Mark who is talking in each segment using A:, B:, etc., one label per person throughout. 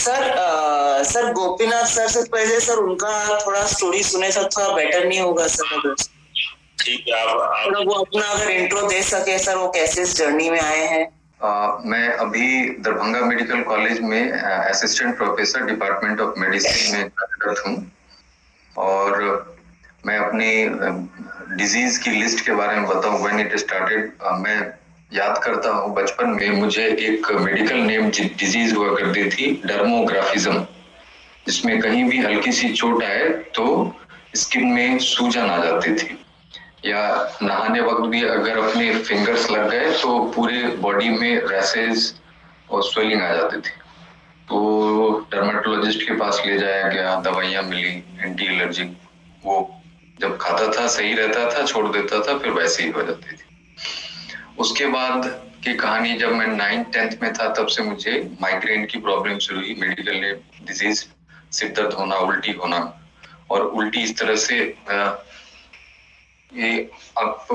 A: Sir Gopinath sir से पहले sir उनका थोड़ा स्टोरी सुने सर, थोड़ा बेटर नहीं होगा सर? अगर
B: ठीक है, आप
A: थोड़ा वो अपना अगर इंट्रो दे सके सर, वो कैसे इस जर्नी में आए हैं।
C: मैं अभी दरभंगा मेडिकल कॉलेज में assistant professor department of medicine में कार्यरत हूँ और मैं अपनी डिजीज की लिस्ट के बारे में बताऊं। व्हेन इट स्टार्टेड, मैं याद करता हूँ बचपन में मुझे एक मेडिकल नेम डिजीज हुआ करती थी, डर्मोग्राफिज्म, जिसमें कहीं भी हल्की सी चोट आए तो स्किन में सूजन आ जाती थी, या नहाने वक्त भी अगर अपने फिंगर्स लग गए तो पूरे बॉडी में रैसेस और स्वेलिंग आ जाती थी। तो डर्मेटोलॉजिस्ट के पास ले जाया गया, दवाइयां मिली एंटी एलर्जिक, वो जब खाता था सही रहता था, छोड़ देता था फिर वैसे ही हो जाती थी। उसके बाद की कहानी, जब मैं 9th-10th में था तब से मुझे माइग्रेन की प्रॉब्लम शुरू हुई, मेडिकल डिजीज, सिर दर्द होना, उल्टी होना, और उल्टी इस तरह से ये आप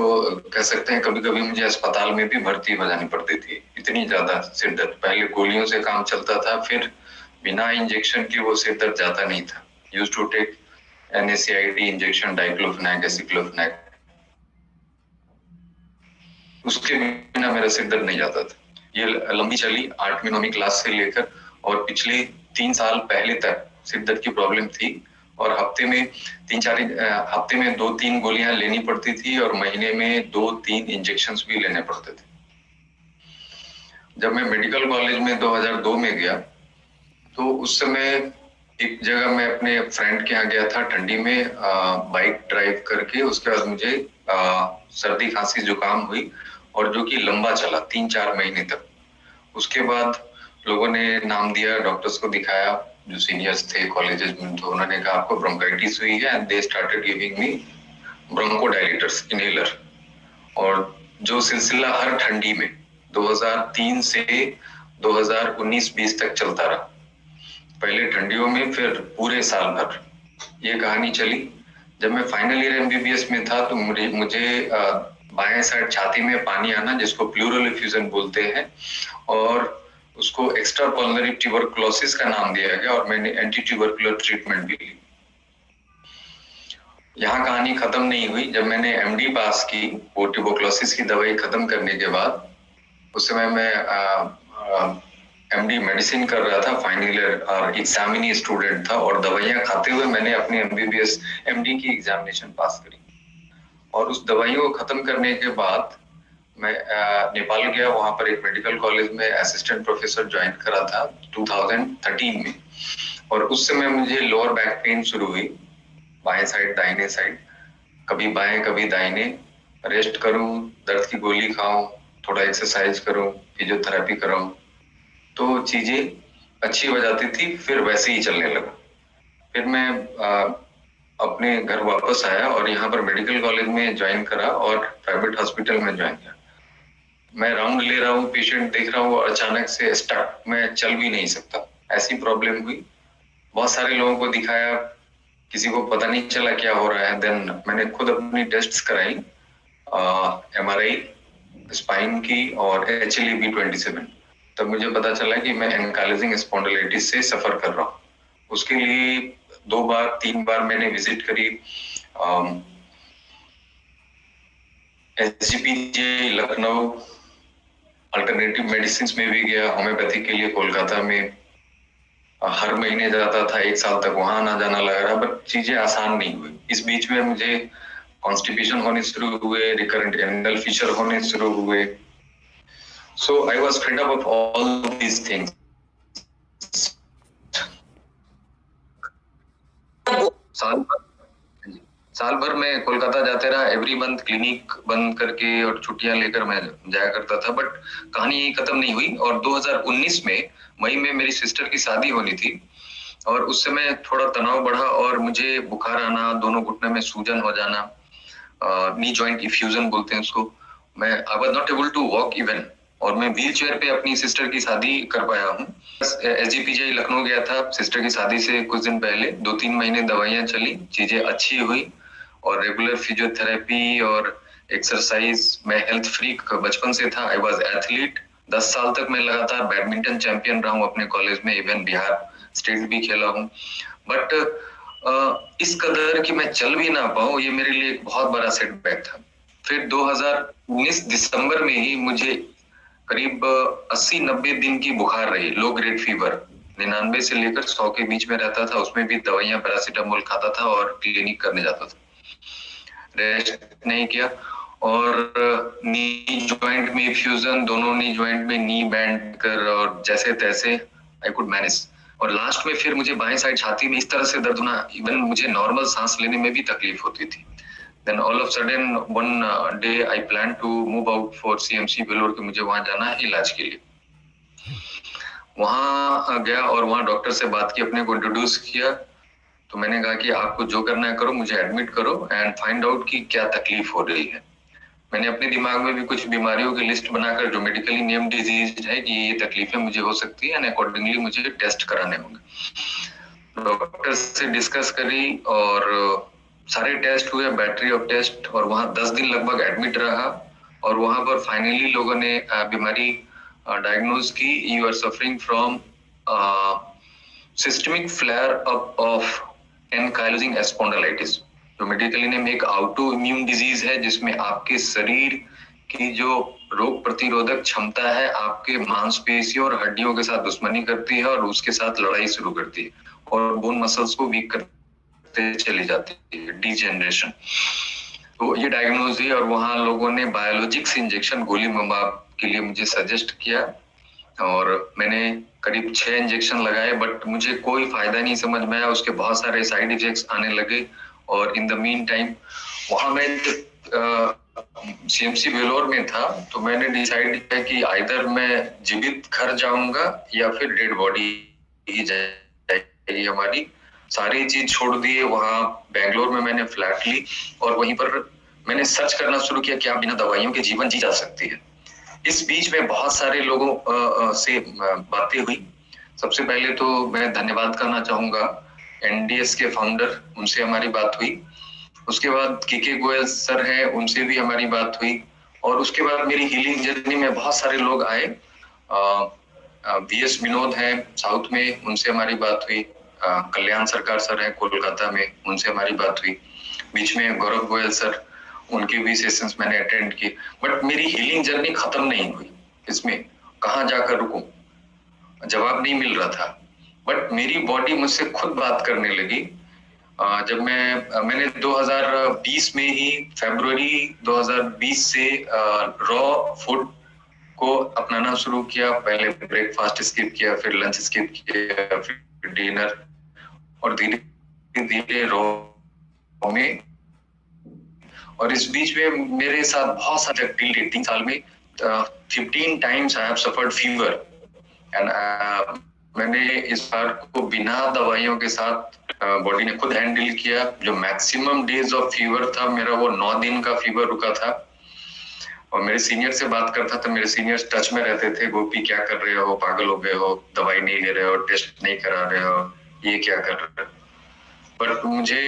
C: कह सकते हैं कभी कभी मुझे अस्पताल में भी भर्ती हो जानी पड़ती थी, इतनी ज्यादा सिर दर्द। पहले गोलियों से काम चलता था, फिर बिना इंजेक्शन के वो सिर दर्द जाता नहीं था। Used to take NSAID injection, diclofenac, aceclofenac, उसके बिना मेरा सिर दर्द नहीं जाता था। ये लंबी चली 8वीं-9वीं क्लास से लेकर, और पिछले 3 साल पहले तक सिर दर्द की प्रॉब्लम थी, और हफ्ते में 2-3 गोलियां लेनी पड़ती थी, और महीने में 2-3 इंजेक्शंस भी लेने पड़ते थे। जब मैं मेडिकल कॉलेज में 2002 में गया तो उस समय एक जगह मैं अपने फ्रेंड के यहाँ गया था ठंडी में, बाइक ड्राइव करके। उसके बाद मुझे सर्दी खांसी जुकाम हुई, और जो कि लंबा चला 3-4 महीने तक। उसके बाद लोगों ने नाम दिया, डॉक्टर्स को दिखाया जो सीनियर्स थे कॉलेजेस में, तो उन्होंने कहा आपको ब्रोंकाइटिस हुई है, and they started giving me bronchodilators, inhaler. और जो सिलसिला हर ठंडी में 2003 से 2019-20 तक चलता रहा, पहले ठंडियों में फिर पूरे साल भर ये कहानी चली। जब मैं फाइनल ईयर MBBS में था तो मुझे बाएं साइड छाती में पानी आना, जिसको प्लूरल एफ्यूजन बोलते हैं, और उसको एक्स्ट्रा पल्मोनरी ट्यूबरकुलोसिस का नाम दिया गया, और मैंने एंटी ट्यूबरकुलर ट्रीटमेंट भी ली। यहाँ कहानी खत्म नहीं हुई। जब मैंने MD पास की, वो ट्यूबरकुलोसिस की दवाई खत्म करने के बाद, उस समय मैं MD मेडिसिन कर रहा था, फाइनल ईयर और एग्जामिनी स्टूडेंट था, और दवाइयां खाते हुए मैंने अपनी MBBS MD की एग्जामिनेशन पास करी। और उस दवाइयों को खत्म करने के बाद मैं नेपाल गया, वहां पर एक मेडिकल कॉलेज में असिस्टेंट प्रोफेसर ज्वाइन करा था 2013 में। और उस समय मुझे लोअर बैक पेन शुरू हुई, बाएं साइड दाहिने साइड, कभी बाएं कभी दाहिने। रेस्ट करूं, दर्द की गोली खाऊं, थोड़ा एक्सरसाइज करूं, फिजियोथेरेपी कराऊं, तो चीजें अच्छी हो जाती थी, फिर वैसे ही चलने लगा। फिर मैं अपने घर वापस आया और यहाँ पर मेडिकल कॉलेज में ज्वाइन करा, और प्राइवेट हॉस्पिटल में ज्वाइन किया। मैं राउंड ले रहा हूँ, पेशेंट देख रहा हूँ, और अचानक से स्टक, मैं चल भी नहीं सकता, ऐसी प्रॉब्लम हुई। बहुत सारे लोगों को दिखाया, किसी को पता नहीं चला क्या हो रहा है। देन मैंने खुद अपनी टेस्ट्स कराई, MRI स्पाइन की और HLA-B27। तब मुझे पता चला कि मैं एनकाइलोजिंग स्पॉन्डिलाइटिस से सफर कर रहा हूँ। उसके लिए 2-3 बार मैंने विजिट करी, SGPJ लखनऊ, अल्टरनेटिव मेडिसिन में भी गया, होम्योपैथी के लिए कोलकाता में हर महीने जाता था, 1 साल तक वहां आना जाना लगा रहा, बट चीजें आसान नहीं हुई। इस बीच में मुझे कॉन्स्टिपेशन होने शुरू हुए, रिकरेंट एनल फीचर होने शुरू हुए। So I was fed up of all these things. साल भर में कोलकाता जाते रहा, एवरी मंथ क्लिनिक बंद करके और छुट्टियां लेकर मैं जाया करता था, बट कहानी यही खत्म नहीं हुई। और 2019 में मई में मेरी सिस्टर की शादी होनी थी, और उस समय थोड़ा तनाव बढ़ा और मुझे बुखार आना, दोनों घुटने में सूजन हो जाना, नी जॉइंट इफ्यूजन बोलते हैं उसको। मैं I was not able to walk even, और मैं व्हील चेयर पे अपनी सिस्टर की शादी कर पाया हूँ। SGPJ लखनऊ गया था सिस्टर की शादी से कुछ दिन पहले, 2-3 महीने दवाइयां चली, चीजें अच्छी हुई, और रेगुलर फिजियोथेरेपी और एक्सरसाइज। मैं हेल्थ फ्रीक बचपन से था, आई वाज एथलीट। 10 साल तक मैं लगातार बैडमिंटन चैंपियन रहा हूँ अपने कॉलेज में, इवन बिहार स्टेट भी खेला हूँ, बट इस कदर कि मैं चल भी ना पाऊँ, ये मेरे लिए एक बहुत बड़ा सेटबैक था। फिर 2019 दिसंबर में ही मुझे करीब 80-90 दिन की बुखार रही, लो ग्रेड फीवर, 99 से लेकर 100 के बीच में रहता था। उसमें भी दवाइयां पैरासीटामोल खाता था और क्लिनिक करने जाता था, रेस्ट नहीं किया। और नी जॉइंट में फ्यूजन, दोनों नी जॉइंट में नी बैंड कर और जैसे तैसे आई कुड मैनेज। और लास्ट में फिर मुझे बाएं साइड छाती में इस तरह से दर्द होना, इवन मुझे नॉर्मल सांस लेने में भी तकलीफ होती थी। Then all of a sudden one day I planned to move out for CMC Vellore कि मुझे वहां जाना है इलाज के लिए। वहां गया और वहां डॉक्टर से बात की, अपने को इंट्रोड्यूस किया। तो मैंने कहा कि आपको जो करना है करो, मुझे एडमिट करो एंड फाइंड आउट कि क्या तकलीफ हो रही है। मैंने अपने दिमाग में भी कुछ बीमारियों की लिस्ट बनाकर, जो मेडिकली नेम डिजीज है कि ये तकलीफें मुझे हो सकती है, एंड अकॉर्डिंगली मुझे टेस्ट कराने होंगे। डॉक्टर से डिस्कस करी और सारे टेस्ट हुए, बैटरी ऑफ टेस्ट, और वहां 10 दिन लगभग एडमिट रहा। और वहां पर फाइनली लोगों ने बीमारी डायग्नोज की, you are suffering from systemic flare up of ankylosing spondylitis, जो मेडिकली नेम एक ऑटो इम्यून डिजीज है, जिसमें आपके शरीर की जो रोग प्रतिरोधक क्षमता है आपके मांसपेशियों और हड्डियों के साथ दुश्मनी करती है और उसके साथ लड़ाई शुरू करती है और बोन मसल्स को वीक करते चली जाती है, डीजेनरेशन। तो ये डायग्नोज हुई और वहां लोगों ने बायोलॉजिक्स इंजेक्शन गोलीमाब के लिए मुझे सजेस्ट किया और मैंने करीब 6 इंजेक्शन लगाए, बट मुझे कोई फायदा नहीं समझ में आया। उसके बहुत सारे साइड इफेक्ट्स आने लगे और इन द मीन टाइम वहां मैं सीएमसी वेलोर में था, तो मैंने डिसाइड किया कि आइदर मैं जीवित घर जाऊंगा या फिर डेड बॉडी ही जाएगी हमारी। सारी चीज छोड़ दिए, वहां बेंगलोर में मैंने फ्लैट ली और वहीं पर मैंने सर्च करना शुरू किया क्या बिना दवाइयों के जीवन जी जा सकती है। इस बीच में बहुत सारे लोगों से बातें हुई। सबसे पहले तो मैं धन्यवाद करना चाहूंगा एनडीएस के फाउंडर, उनसे हमारी बात हुई। उसके बाद के गोयल सर हैं, उनसे भी हमारी बात हुई। और उसके बाद मेरी हीलिंग जर्नी में बहुत सारे लोग आए। वीएस विनोद हैं साउथ में, उनसे हमारी बात हुई। कल्याण सरकार सर हैं कोलकाता में, उनसे हमारी बात हुई। बीच में गौरव गोयल सर, उनके भी सेशंस मैंने अटेंड किए। बट मेरी हीलिंग जर्नी खत्म नहीं हुई। इसमें कहाँ जाकर रुकूं, जवाब नहीं मिल रहा था। बट मेरी बॉडी मुझसे खुद बात करने लगी। जब मैंने 2020 में ही, फरवरी 2020 से रॉ फूड को अपनाना शुरू किया। पहले ब्रेकफास्ट स्किप किया, फिर लंच स्किप किया, फिर डिनर, और धीरे धीरे रॉ में। और इस बीच में मेरे साथ बहुत सारे 3 साल में 15 times I have suffered fever and मैंने इस बार को बिना दवाइयों के साथ बॉडी ने खुद हैंडल किया। जो मैक्सिमम डेज ऑफ फीवर था मेरा, वो 9 दिन का फीवर रुका था। और मेरे सीनियर से बात करता था, मेरे सीनियर्स टच में रहते थे, गोपी क्या कर रहे हो, पागल हो गए हो, दवाई नहीं ले रहे हो, टेस्ट नहीं करा रहे हो, ये क्या कर रहे हो। बट मुझे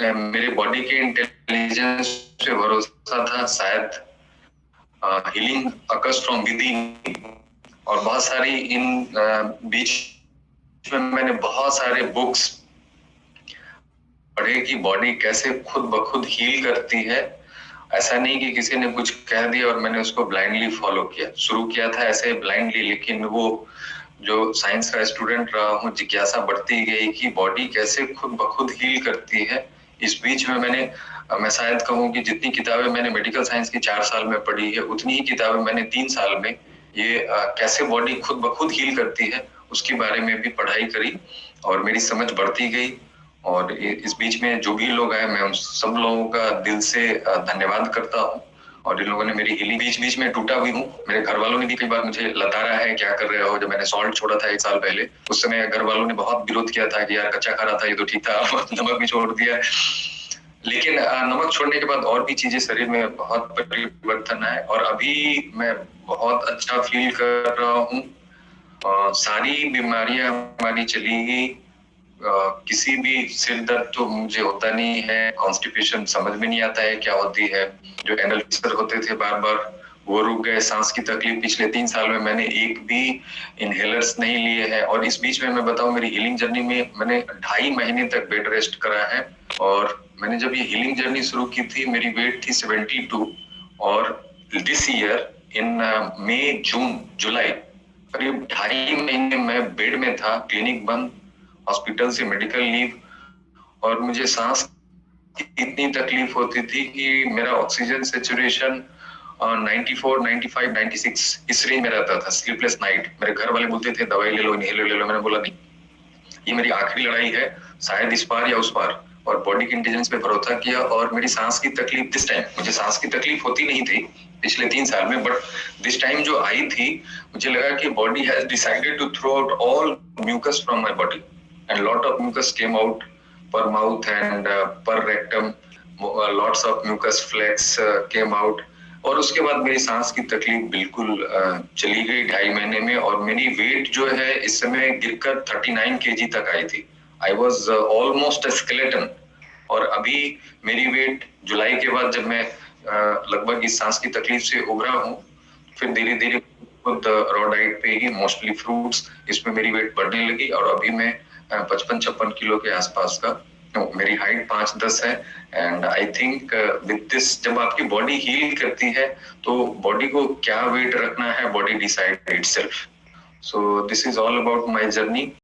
C: मेरे बॉडी के इंटेलिजेंस पे भरोसा था, शायद हीलिंग अकर्स फ्रॉम विदिन। और बहुत सारी इन बीच में मैंने बहुत सारे बुक्स पढ़े कि बॉडी कैसे खुद ब खुद हील करती है। ऐसा नहीं कि किसी ने कुछ कह दिया और मैंने उसको ब्लाइंडली फॉलो किया। शुरू किया था ऐसे ब्लाइंडली, लेकिन वो जो साइंस का स्टूडेंट रहा हूँ, जिज्ञासा बढ़ती गई कि बॉडी कैसे खुद ब खुद हील करती है। इस बीच में मैं शायद कहूँ कि जितनी किताबें मैंने मेडिकल साइंस की 4 साल में पढ़ी है, उतनी ही किताबें मैंने 3 साल में ये कैसे बॉडी खुद ब खुद हील करती है उसके बारे में भी पढ़ाई करी और मेरी समझ बढ़ती गई। और इस बीच में जो भी लोग आए, मैं उन सब लोगों का दिल से धन्यवाद करता हूँ। और इन लोगों ने मेरी हीलिंग, बीच में टूटा भी हूँ। मेरे घर वालों ने भी कई बार मुझे लताड़ा है, क्या कर रहे हो। जब मैंने सॉल्ट छोड़ा था 1 साल पहले, उस समय घर वालों ने बहुत विरोध किया था कि यार कच्चा खा रहा था, ये तो ठीक था, नमक भी छोड़ दिया। लेकिन नमक छोड़ने के बाद और भी चीजें शरीर में बहुत परिवर्तन है और अभी मैं बहुत अच्छा फील कर रहा हूँ। सारी बीमारियां हमारी चली गई। किसी भी सिर दर्द तो मुझे होता नहीं है। कॉन्स्टिपेशन समझ में नहीं आता है क्या होती है। जो एनल फिशर होते थे बार बार, वो रुक गए। सांस की तकलीफ पिछले 3 साल में मैंने एक भी इनहेलर्स नहीं लिए हैं। और इस बीच में मैं बताऊं, मेरी हीलिंग जर्नी में मैंने 2.5 महीने तक बेड रेस्ट करा है। और मैंने जब ये हीलिंग जर्नी शुरू की थी, मेरी वेट थी 72, और दिस ईयर इन मई, जून, जुलाई करीब 2.5 महीने मैं बेड में था, क्लिनिक बंद, हॉस्पिटल से मेडिकल लीव, और मुझे सांस इतनी तकलीफ होती थी कि मेरा ऑक्सीजन सेचुरेशन 94, 95, 96 इस रेंज में रहता था। Sleepless night. मेरे घर वाले बोलते थे दवाई ले लो, इनहेलर ले लो। मैंने बोला नहीं, ये मेरी आखिरी लड़ाई है, शायद इस पार या उस पार। और बॉडी के इंटेलिजेंस पे भरोसा किया। और मेरी सांस की तकलीफ दिस टाइम, मुझे सांस की तकलीफ होती नहीं थी पिछले 3 साल में, बट दिस टाइम जो आई थी, मुझे लगा कि body has decided to throw out all mucus from my body, and lot of mucus came out per mouth and per rectum. Lots of mucus flex came out. और उसके बाद मेरी सांस की तकलीफ बिल्कुल चली गई 2.5 महीने में। और मेरी वेट जो है इस समय गिरकर 39 kg तक आई थी। I was almost a skeleton. और अभी मेरी वेट जुलाई के बाद, जब मैं लगभग इस सांस की तकलीफ से उभरा हूँ, फिर धीरे धीरे खुद रॉ डाइट पे ही, मोस्टली फ्रूट्स, इसमें मेरी वेट बढ़ने लगी। और अभी मैं 55-56 किलो के आसपास का, मेरी हाइट 5'10" है। And I think with this, जब आपकी बॉडी हील करती है तो बॉडी को क्या वेट रखना है, body decide itself. So this is all about my journey.